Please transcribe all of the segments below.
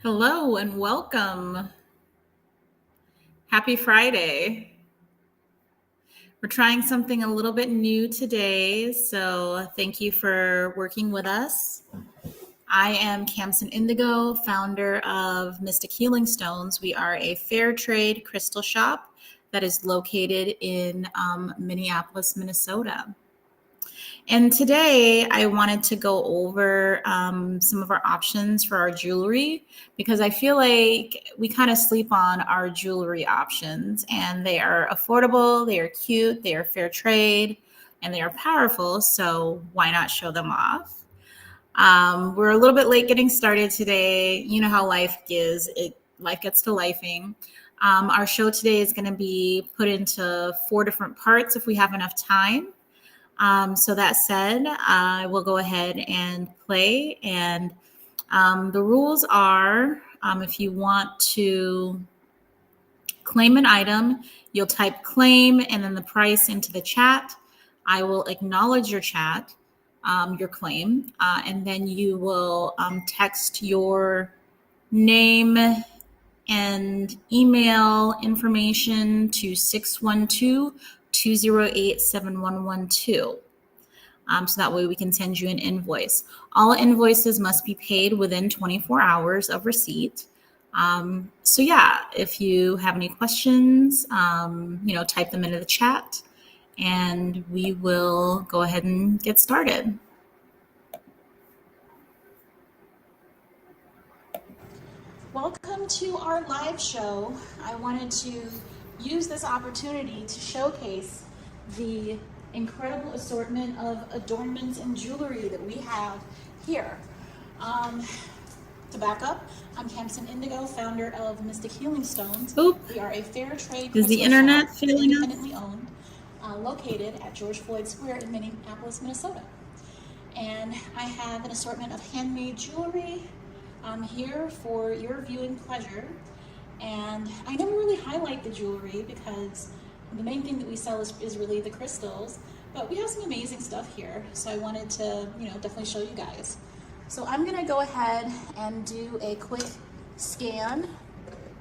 Hello and welcome. Happy Friday. We're trying something a little bit new today, so thank you for working with us. I am Camson Indigo, founder of Mystic Healing Stones. We are a fair trade crystal shop that is located in Minneapolis, Minnesota. And today I wanted to go over some of our options for our jewelry because I feel like we kind of sleep on our jewelry options, and they are affordable, they are cute, they are fair trade, and they are powerful. So why not show them off? We're a little bit late getting started today. You know how life is, life gets to lifing. Our show today is going to be put into 4 different parts if we have enough time. So that said, I will go ahead and play. And the rules are if you want to claim an item, you'll type claim and then the price into the chat. I will acknowledge your chat, your claim, and then you will text your name and email information to 612 208 7112. So that way we can send you an invoice. All invoices must be paid within 24 hours of receipt. So yeah, if you have any questions, type them into the chat and we will go ahead and get started. Welcome to our live show. I wanted to use this opportunity to showcase the incredible assortment of adornments and jewelry that we have here. To back up, I'm Camson Indigo, founder of Mystic Healing Stones. Oop. We are a fair trade Is the internet shop, failing us? independently owned, located at George Floyd Square in Minneapolis, Minnesota. And I have an assortment of handmade jewelry here for your viewing pleasure. And I never really highlight the jewelry because the main thing that we sell is really the crystals, but we have some amazing stuff here. So I wanted to, definitely show you guys. So I'm gonna go ahead and do a quick scan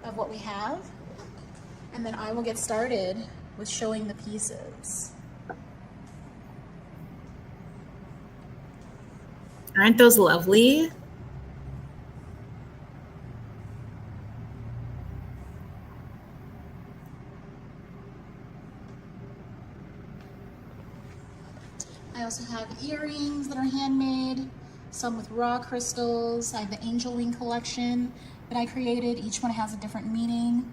of what we have, and then I will get started with showing the pieces. Aren't those lovely? I also have earrings that are handmade, some with raw crystals. I have the Angel Wing collection that I created. Each one has a different meaning.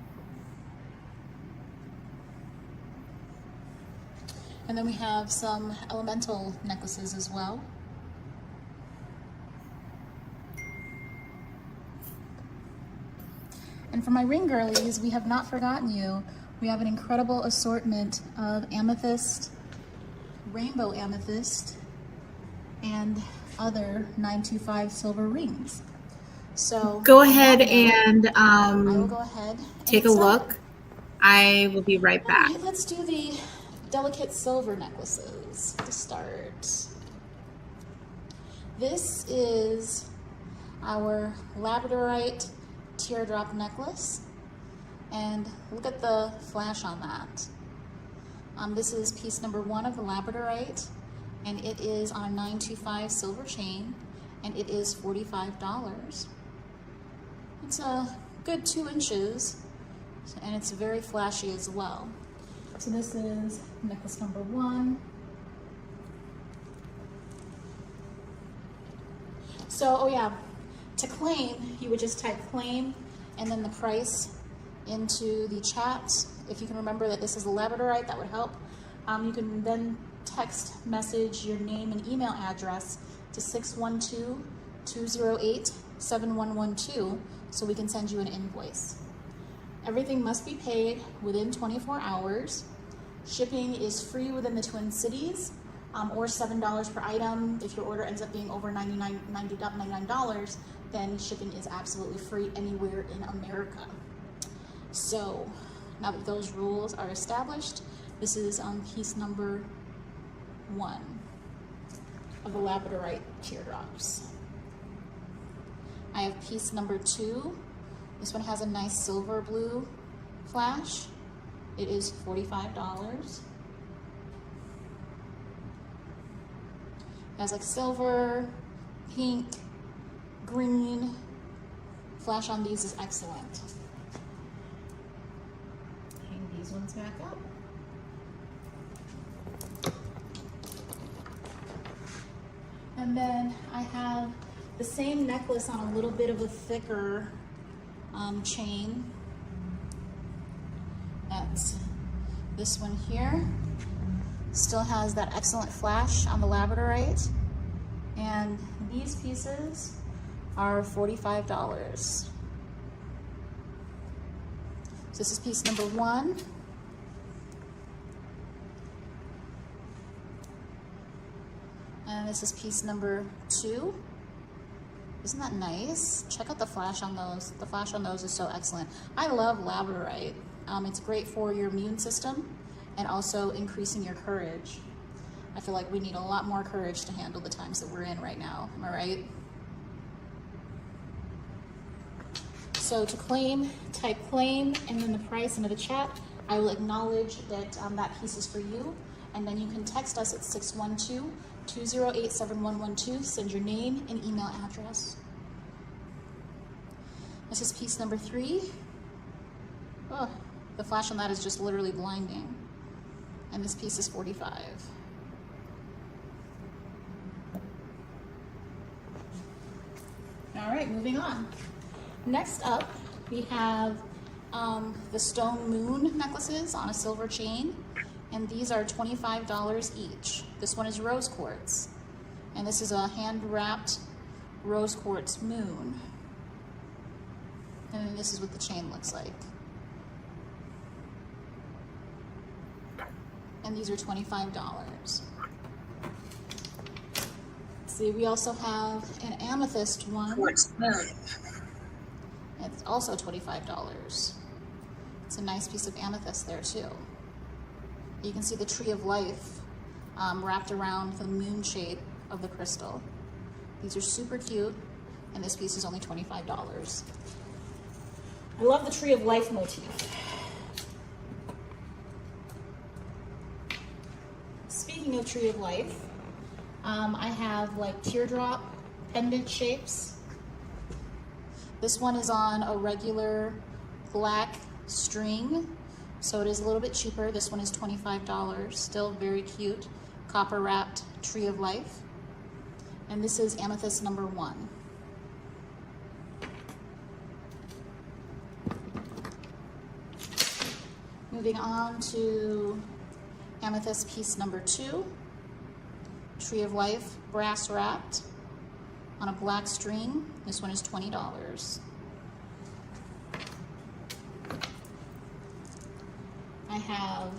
And then we have some elemental necklaces as well. And for my ring girlies, we have not forgotten you. We have an incredible assortment of amethyst, rainbow amethyst, and other 925 silver rings. So go ahead and I will go ahead and take a look. I will be right back. All right, let's do the delicate silver necklaces to start. This is our labradorite teardrop necklace, and look at the flash on that. This is piece number 1 of the labradorite, and it is on a 925 silver chain, and it is $45. It's a good 2 inches, and it's very flashy as well. So this is necklace number 1. So, oh yeah, to claim, you would just type claim and then the price into the chat. If you can remember that this is a labradorite, that would help. You can then text message your name and email address to 612-208-7112 so we can send you an invoice. Everything must be paid within 24 hours. Shipping is free within the Twin Cities, or $7 per item. If your order ends up being over $99, then shipping is absolutely free anywhere in America. So now that those rules are established, this is piece number 1 of the labradorite teardrops. I have piece number 2. This one has a nice silver blue flash. It is $45. It has like silver, pink, green. Flash on these is excellent. Hang these ones back up. And then I have the same necklace on a little bit of a thicker chain. That's this one here. Still has that excellent flash on the labradorite. And these pieces are $45. So this is piece number 1. And this is piece number 2. Isn't that nice? Check out the flash on those. The flash on those is so excellent. I love labradorite. It's great for your immune system and also increasing your courage. I feel like we need a lot more courage to handle the times that we're in right now. Am I right? So to claim, type claim and then the price into the chat. I will acknowledge that that piece is for you. And then you can text us at 612-208-7112. Send your name and email address. This is piece number 3. Oh, the flash on that is just literally blinding. And this piece is $45. All right, moving on. Next up, we have the stone moon necklaces on a silver chain, and these are $25 each. This one is rose quartz, and this is a hand-wrapped rose quartz moon. And then this is what the chain looks like. And these are $25. See, we also have an amethyst one. Quartz moon. It's also $25. It's a nice piece of amethyst there too. You can see the tree of life wrapped around the moon shape of the crystal. These are super cute, and this piece is only $25. I love the tree of life motif. Speaking of tree of life, I have like teardrop pendant shapes. This one is on a regular black string, so it is a little bit cheaper. This one is $25, still very cute, copper wrapped tree of life. And this is amethyst number 1. Moving on to amethyst piece number 2, tree of life brass wrapped on a black string. This one is $20. I have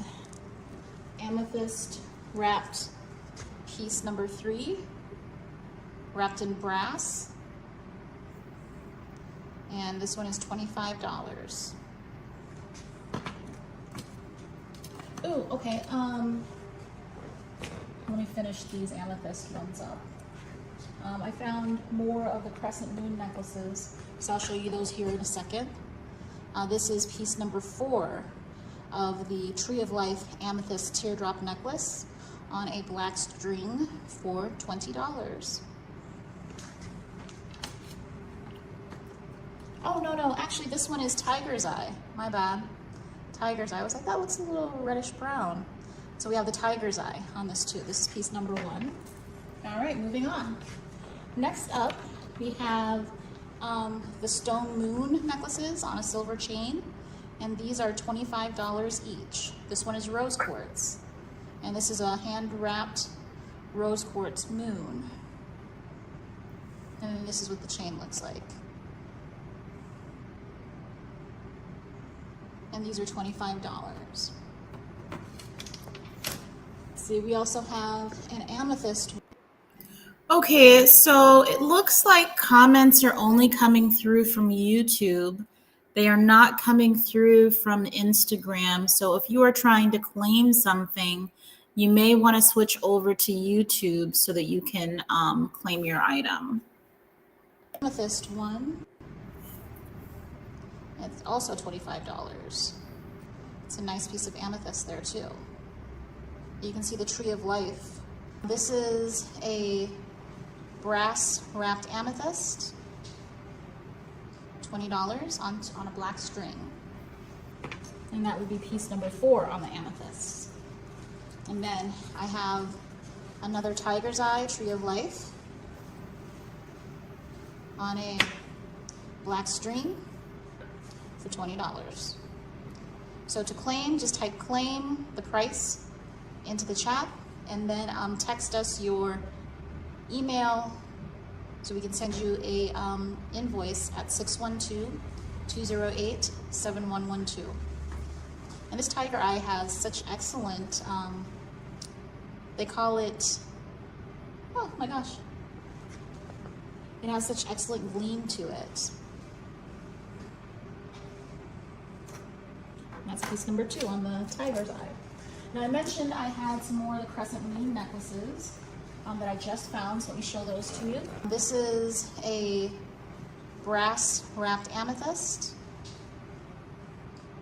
amethyst wrapped piece number 3, wrapped in brass, and this one is $25. Oh, okay, let me finish these amethyst ones up. I found more of the crescent moon necklaces, so I'll show you those here in a second. This is piece number 4 of the Tree of Life amethyst teardrop necklace on a black string for $20. Oh, no, actually this one is tiger's eye. My bad. Tiger's eye. I was like, that looks a little reddish brown. So we have the tiger's eye on this too. This is piece number 1. All right, moving on. Next up, we have the stone moon necklaces on a silver chain, and these are $25 each. This one is rose quartz, and this is a hand-wrapped rose quartz moon. And then this is what the chain looks like. And these are $25. See, we also have an amethyst. Okay, so it looks like comments are only coming through from YouTube. They are not coming through from Instagram. So if you are trying to claim something, you may want to switch over to YouTube so that you can claim your item. Amethyst one. It's also $25. It's a nice piece of amethyst there too. You can see the Tree of Life. This is a brass wrapped amethyst, $20 on a black string. And that would be piece number 4 on the amethyst. And then I have another tiger's eye, Tree of Life, on a black string for $20. So to claim, just type claim, the price, into the chat, and then text us your email so we can send you a invoice at 612-208-7112. And this tiger eye has such excellent, they call it, oh my gosh, it has such excellent gleam to it. And that's piece number 2 on the tiger's eye. Now I mentioned I had some more of the crescent moon necklaces that I just found, so let me show those to you. This is a brass wrapped amethyst,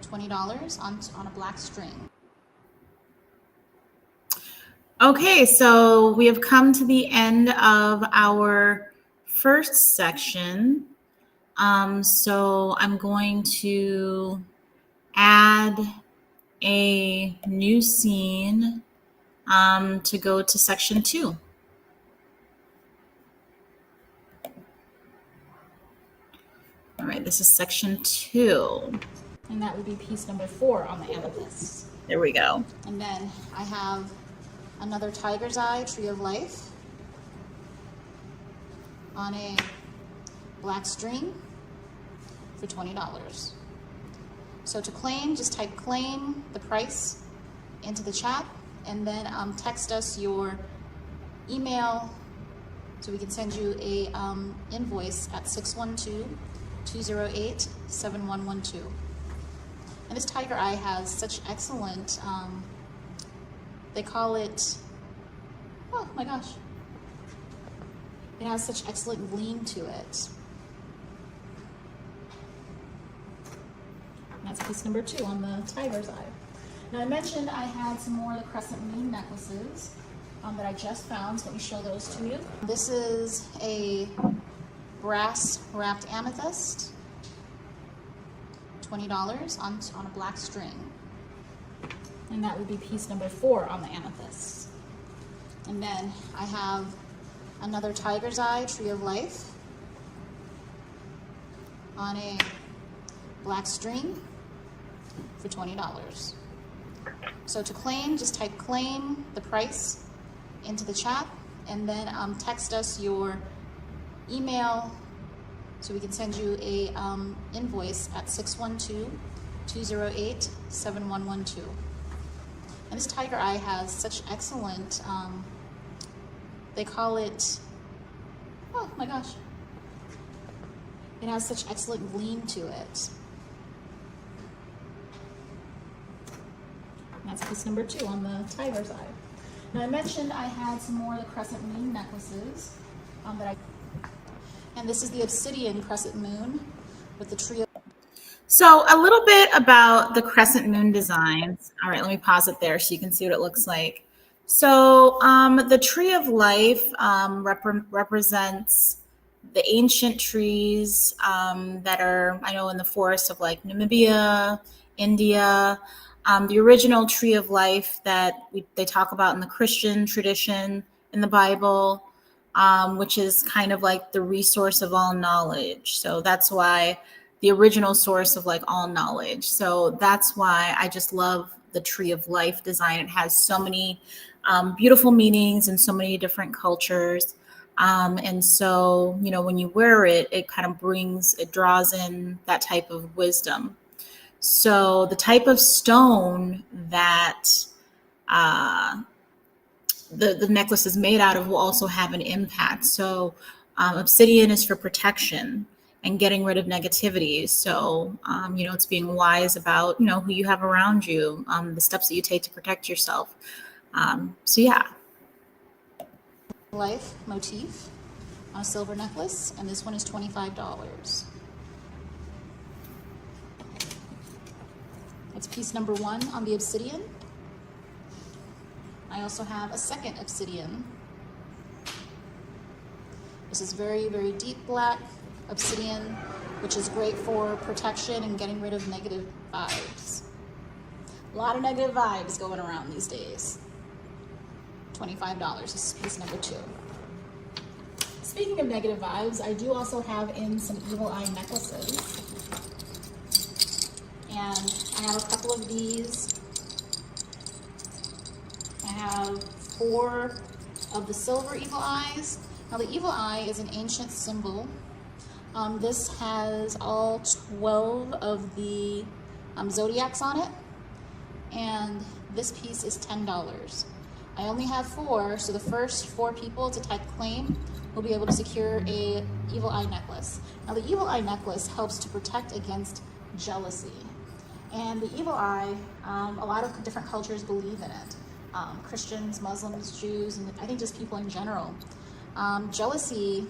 $20 on a black string. Okay, so we have come to the end of our first section. So I'm going to add a new scene to go to section 2. All right, this is section 2. And that would be piece number 4 on the amethyst. There we go. And then I have another tiger's eye, Tree of Life, on a black string for $20. So to claim, just type claim, the price, into the chat, and then text us your email so we can send you a invoice at 612-208-7112. And this tiger eye has such excellent, they call it, oh my gosh, it has such excellent gleam to it. And that's piece number 2 on the tiger's eye. Now I mentioned I had some more of the crescent moon necklaces that I just found, so let me show those to you. This is a brass wrapped amethyst, $20 on a black string. And that would be piece number 4 on the amethyst. And then I have another tiger's eye, Tree of Life, on a black string for $20. So to claim, just type claim, the price, into the chat, and then text us your email so we can send you a invoice at 612-208-7112. And this tiger eye has such excellent, they call it, oh my gosh, it has such excellent gleam to it. And that's piece number 2 on the tiger's eye. Now I mentioned I had some more of the crescent moon necklaces and this is the obsidian crescent moon with the tree of. So a little bit about the crescent moon designs. All right, let me pause it there so you can see what it looks like. So the Tree of Life represents the ancient trees that are, I know, in the forests of like Namibia, India. The original Tree of Life that they talk about in the Christian tradition in the Bible, which is kind of like the resource of all knowledge. So that's why the original source of like all knowledge. So that's why I just love the Tree of Life design. It has so many beautiful meanings in so many different cultures. And so, you know, when you wear it, it kind of it draws in that type of wisdom. So the type of stone that the necklace is made out of will also have an impact. So obsidian is for protection and getting rid of negativity. So, you know, it's being wise about, you know, who you have around you, the steps that you take to protect yourself. So yeah. Life motif on a silver necklace, and this one is $25. That's piece number 1 on the obsidian. I also have a second obsidian. This is very, very deep black obsidian, which is great for protection and getting rid of negative vibes. A lot of negative vibes going around these days. $25. This is piece number 2. Speaking of negative vibes, I do also have in some evil eye necklaces. And I have a couple of these. I have 4 of the silver evil eyes. Now the evil eye is an ancient symbol. This has all 12 of the zodiacs on it. And this piece is $10. I only have 4, so the first 4 people to type claim will be able to secure a evil eye necklace. Now the evil eye necklace helps to protect against jealousy. And the evil eye, a lot of different cultures believe in it. Christians, Muslims, Jews, and I think just people in general. Jealousy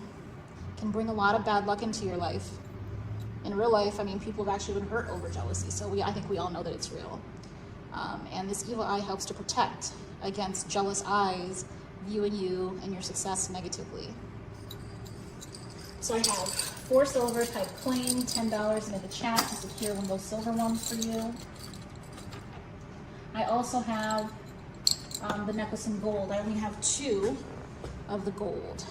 can bring a lot of bad luck into your life. In real life, I mean, people have actually been hurt over jealousy, so I think we all know that it's real. And this evil eye helps to protect against jealous eyes viewing you and your success negatively. So I have 4 silver, type claim, $10 into the chat to secure one of those silver ones for you. I also have the necklace in gold. I only have 2 of the gold.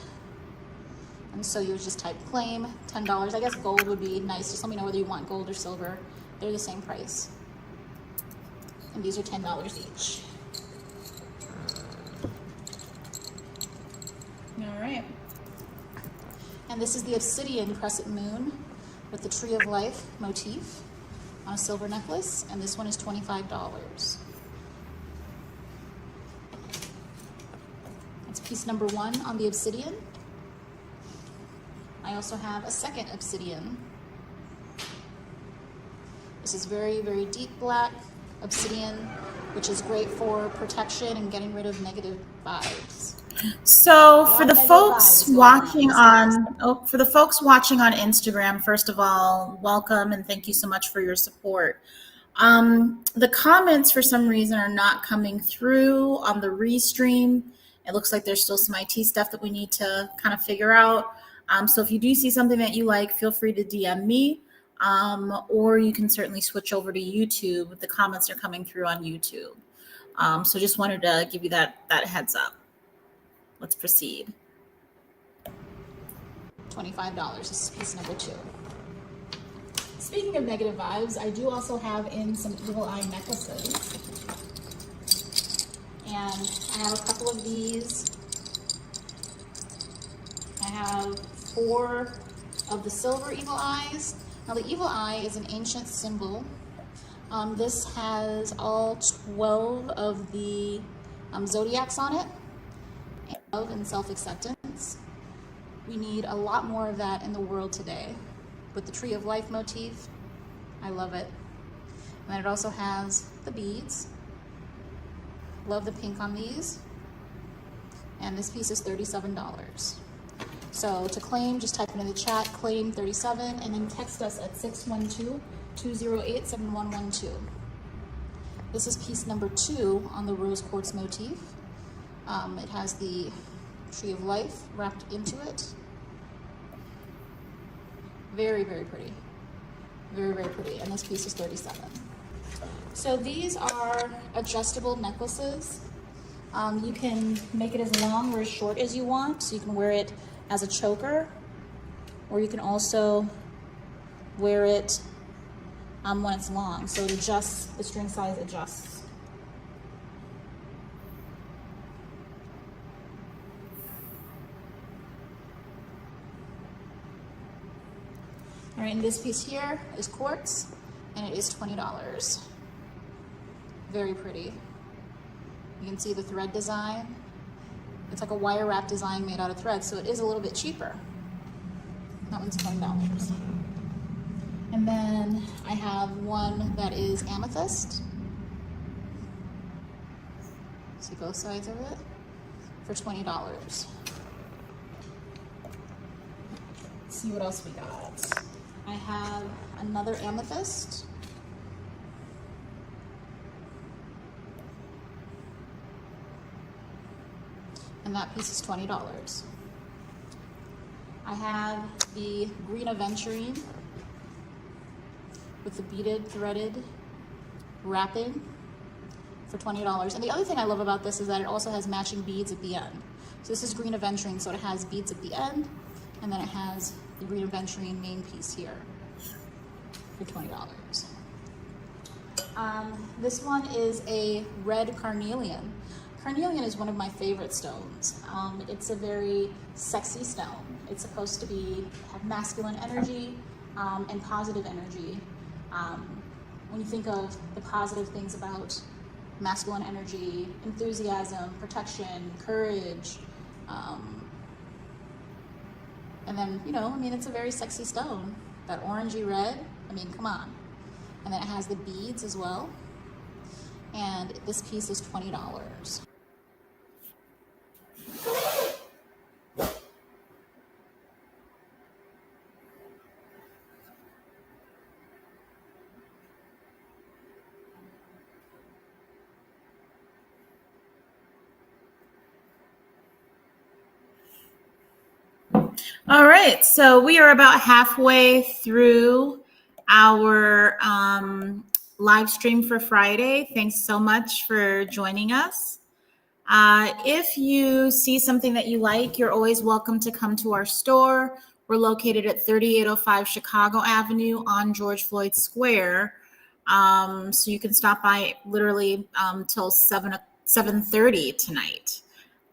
And so you would just type claim, $10. I guess gold would be nice. Just let me know whether you want gold or silver. They're the same price. And these are $10 each. All right. And this is the obsidian crescent moon with the tree of life motif on a silver necklace, and this one is $25. That's piece number 1 on the obsidian. I also have a second obsidian. This is very, very deep black obsidian, which is great for protection and getting rid of negative vibes. So for the folks watching on Instagram, first of all, welcome and thank you so much for your support. The comments for some reason are not coming through on the restream. It looks like there's still some IT stuff that we need to kind of figure out. So if you do see something that you like, feel free to DM me, or you can certainly switch over to YouTube. The comments are coming through on YouTube. So just wanted to give you that heads up. Let's proceed. $25. This is piece number 2. Speaking of negative vibes, I do also have in some evil eye necklaces. And I have a couple of these. I have 4 of the silver evil eyes. Now the evil eye is an ancient symbol. This has all 12 of the zodiacs on it. Love and self-acceptance. We need a lot more of that in the world today. With the tree of life motif, I love it. And then it also has the beads. Love the pink on these. And this piece is $37. So to claim, just type it in the chat, claim 37, and then text us at 612-208-7112. This is piece number 2 on the rose quartz motif. It has the tree of life wrapped into it. Very, very pretty. Very, very pretty. And this piece is $37. So these are adjustable necklaces. You can make it as long or as short as you want. So you can wear it as a choker, or you can also wear it when it's long. So it adjusts, the string size adjusts. All right, and this piece here is quartz, and it is $20. Very pretty. You can see the thread design. It's like a wire wrap design made out of thread, so it is a little bit cheaper. That one's $20. And then I have one that is amethyst. See both sides of it? For $20. see what else we got. I have another amethyst. And that piece is $20. I have the green aventurine with the beaded threaded wrapping for $20. And the other thing I love about this is that it also has matching beads at the end. So this is green aventurine, so it has beads at the end, and then it has the green aventurine main piece here for $20. This one is a red carnelian. Carnelian is one of my favorite stones. It's a very sexy stone. It's supposed to have masculine energy and positive energy. When you think of the positive things about masculine energy, enthusiasm, protection, courage, and then, it's a very sexy stone. That orangey red, come on. And then it has the beads as well. And this piece is $20. All right, so we are about halfway through our live stream for Friday. Thanks so much for joining us. If you see something that you like, you're always welcome to come to our store. We're located at 3805 Chicago Avenue on George Floyd Square. So you can stop by literally till 7:30 tonight.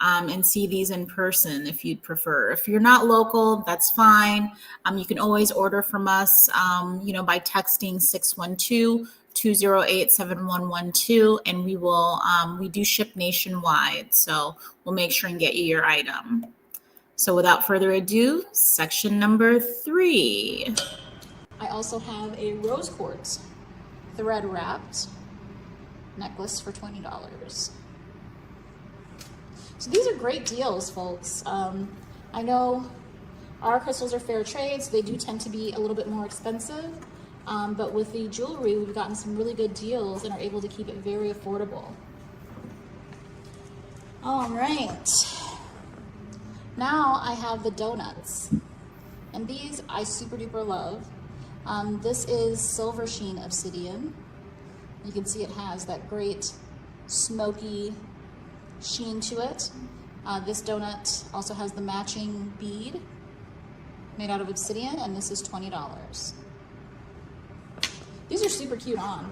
And see these in person if you'd prefer. If you're not local, that's fine. You can always order from us, by texting 612-208-7112, and we do ship nationwide. So we'll make sure and get you your item. So without further ado, section number 3. I also have a rose quartz thread wrapped necklace for $20. So these are great deals, folks. I know our crystals are fair trade, so they do tend to be a little bit more expensive. But with the jewelry, we've gotten some really good deals and are able to keep it very affordable. All right. Now I have the donuts. And these I super duper love. This is Silver Sheen Obsidian. You can see it has that great smoky sheen to it. This donut also has the matching bead made out of obsidian, and this is $20. These are super cute on.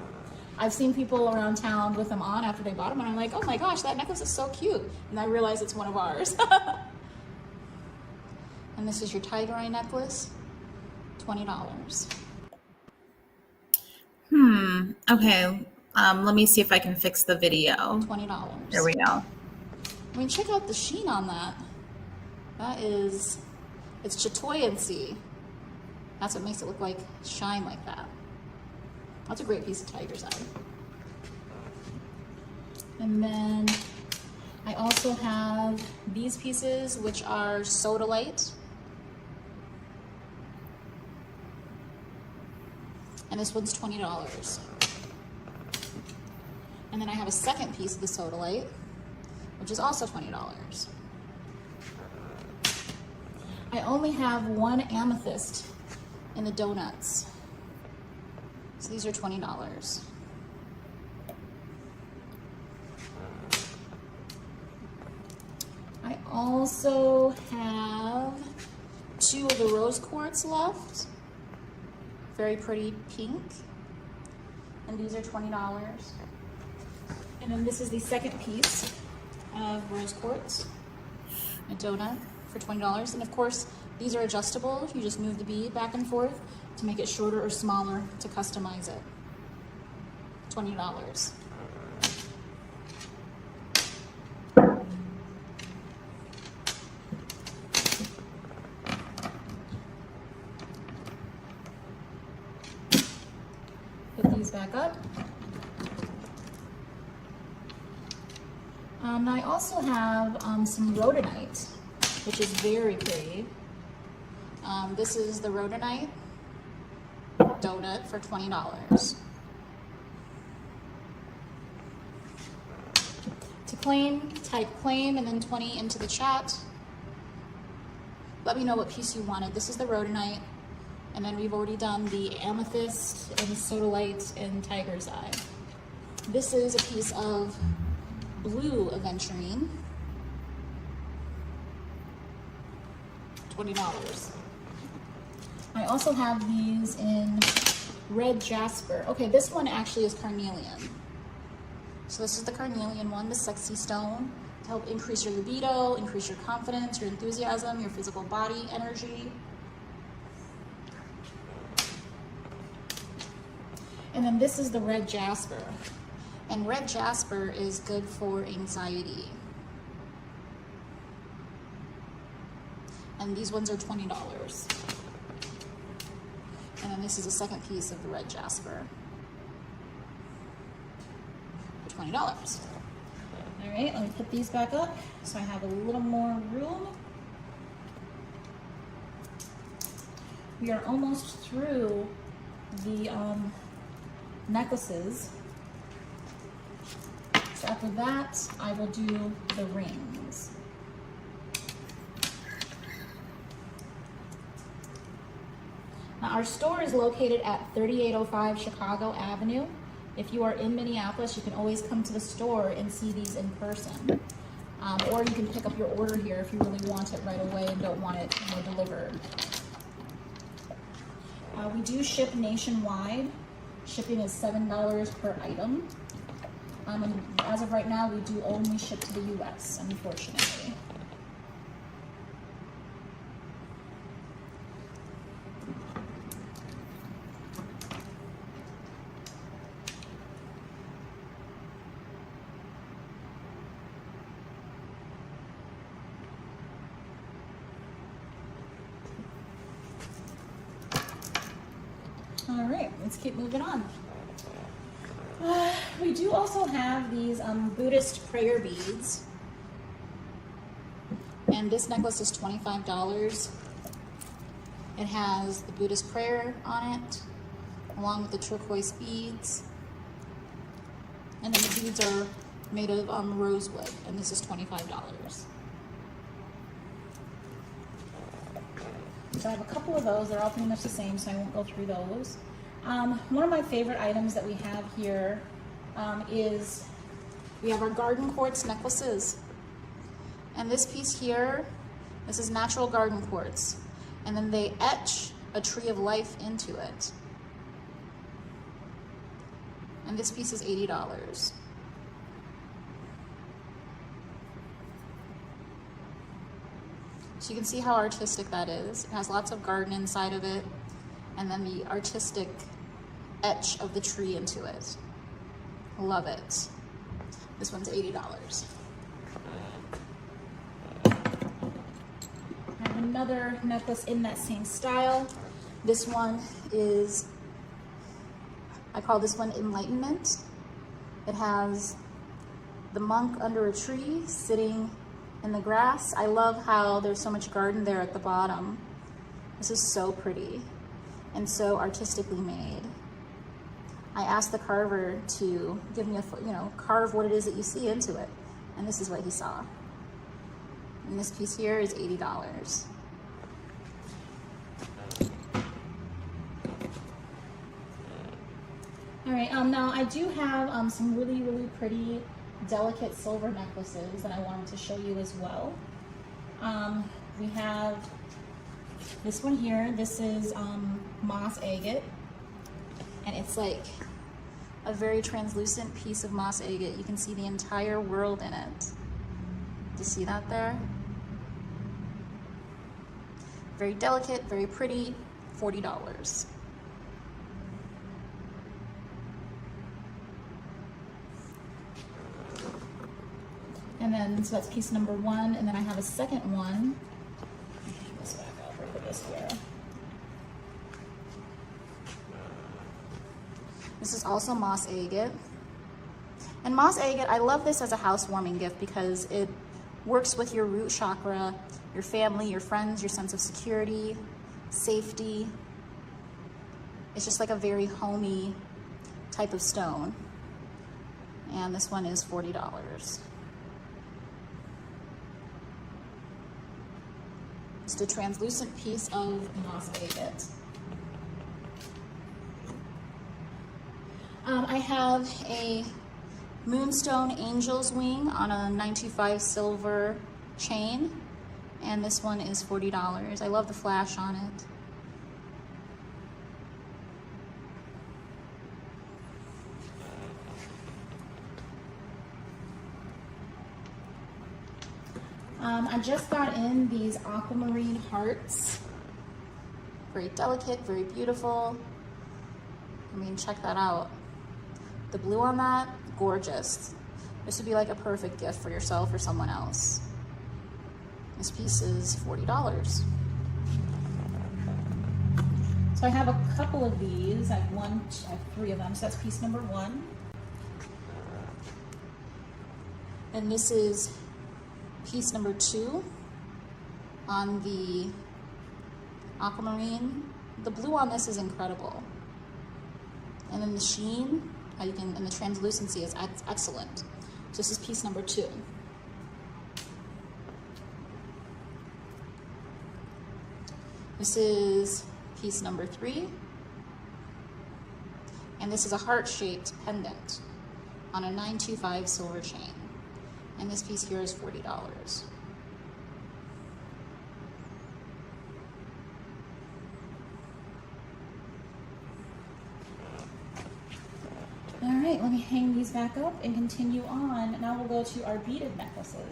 I've seen people around town with them on after they bought them, and I'm like, oh my gosh, that necklace is so cute. And I realize it's one of ours. And this is your tiger eye necklace, $20. Okay. Let me see if I can fix the video. $20. There we go. Check out the sheen on that. It's chatoyancy. That's what makes it look like shine like that. That's a great piece of tiger's eye. And then I also have these pieces, which are sodalite. And this one's $20. And then I have a second piece of the sodalite, which is also $20. I only have one amethyst in the donuts. So these are $20. I also have 2 of the rose quartz left. Very pretty pink. And these are $20. And then this is the second piece of rose quartz, a donut for $20. And of course, these are adjustable. You just move the bead back and forth to make it shorter or smaller to customize it. $20. Put these back up. I also have some rhodonite, which is very pretty. This is the rhodonite donut for $20. To claim, type claim and then 20 into the chat. Let me know what piece you wanted. This is the rhodonite, and then we've already done the amethyst and sodalite and tiger's eye. This is a piece of blue aventurine, $20. I also have these in red jasper. Okay, this one actually is carnelian. So this is the carnelian one, the sexy stone, to help increase your libido, increase your confidence, your enthusiasm, your physical body energy. And then this is the red jasper. And red jasper is good for anxiety. And these ones are $20. And then this is a second piece of the red jasper for $20. All right, let me put these back up so I have a little more room. We are almost through the necklaces. So after that, I will do the rings. Now our store is located at 3805 Chicago Avenue. If you are in Minneapolis, you can always come to the store and see these in person. Or you can pick up your order here if you really want it right away and don't want it delivered. We do ship nationwide. Shipping is $7 per item. And as of right now, we do only ship to the US, unfortunately. All right, let's keep moving on. We do also have these Buddhist prayer beads. And this necklace is $25. It has the Buddhist prayer on it, along with the turquoise beads. And then the beads are made of rosewood, and this is $25. So I have a couple of those. They're all pretty much the same, so I won't go through those. One of my favorite items that we have here is we have our garden quartz necklaces. And this piece here, this is natural garden quartz. And then they etch a tree of life into it. And this piece is $80. So you can see how artistic that is. It has lots of garden inside of it, and then the artistic etch of the tree into it. Love it. This one's $80. I have another necklace in that same style. This one is, I call this one Enlightenment. It has the monk under a tree sitting in the grass. I love how there's so much garden there at the bottom. This is so pretty and so artistically made. I asked the carver to give me a, carve what it is that you see into it. And this is what he saw. And this piece here is $80. All right, now I do have some really, really pretty delicate silver necklaces that I wanted to show you as well. We have this one here. This is moss agate, and it's like a very translucent piece of moss agate. You can see the entire world in it. Do you see that there? Very delicate, very pretty, $40. And then, so that's piece number one, and then I have a second one. Put this back up, or put this here. This is also moss agate. And moss agate, I love this as a housewarming gift because it works with your root chakra, your family, your friends, your sense of security. safety. It's just like a very homey type of stone. And this one is $40. Just a translucent piece of moss agate. I have a Moonstone Angel's Wing on a 925 silver chain, and this one is $40. I love the flash on it. I just got in these aquamarine hearts. Very delicate, very beautiful. I mean, check that out. The blue on that, gorgeous. This would be like a perfect gift for yourself or someone else. This piece is $40. So I have a couple of these. I have 3 of them, so that's piece number 1. And this is piece number 2 on the aquamarine. The blue on this is incredible. And then the sheen, and the translucency is excellent. So this is piece number 2. This is piece number 3. And this is a heart-shaped pendant on a 925 silver chain. And this piece here is $40. All right, let me hang these back up and continue on. Now we'll go to our beaded necklaces.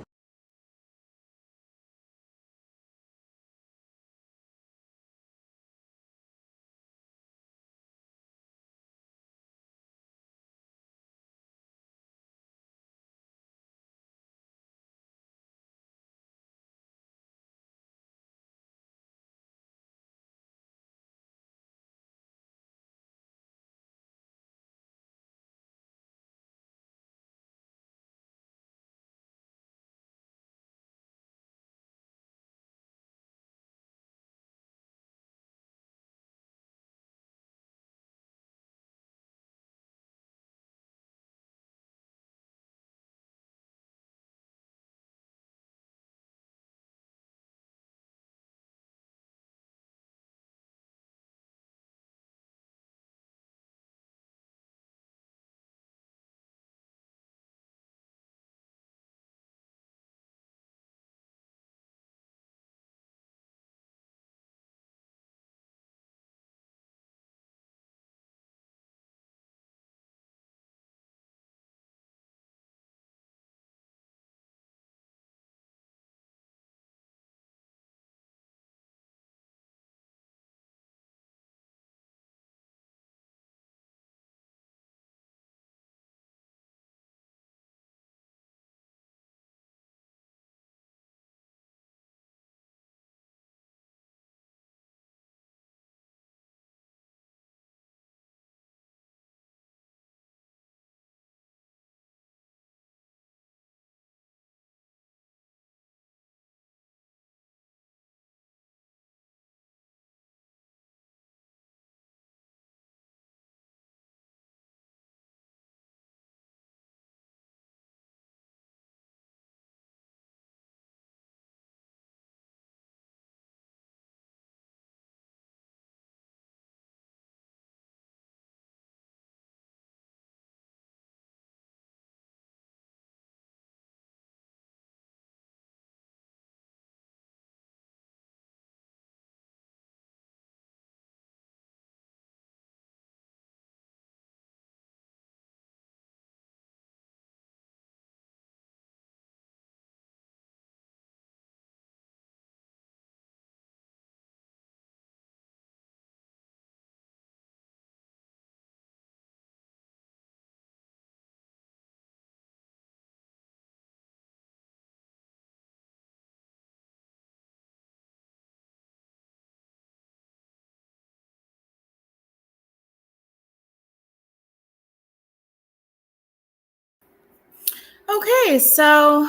Okay, so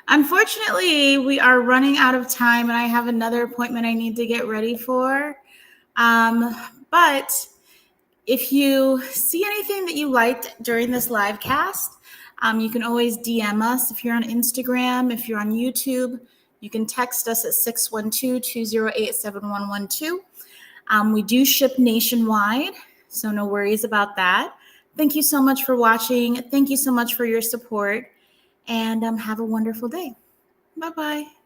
unfortunately, we are running out of time and I have another appointment I need to get ready for. But if you see anything that you liked during this live cast, you can always DM us. If you're on Instagram, if you're on YouTube, you can text us at 612-208-7112. We do ship nationwide, so no worries about that. Thank you so much for watching. Thank you so much for your support, and have a wonderful day. Bye-bye.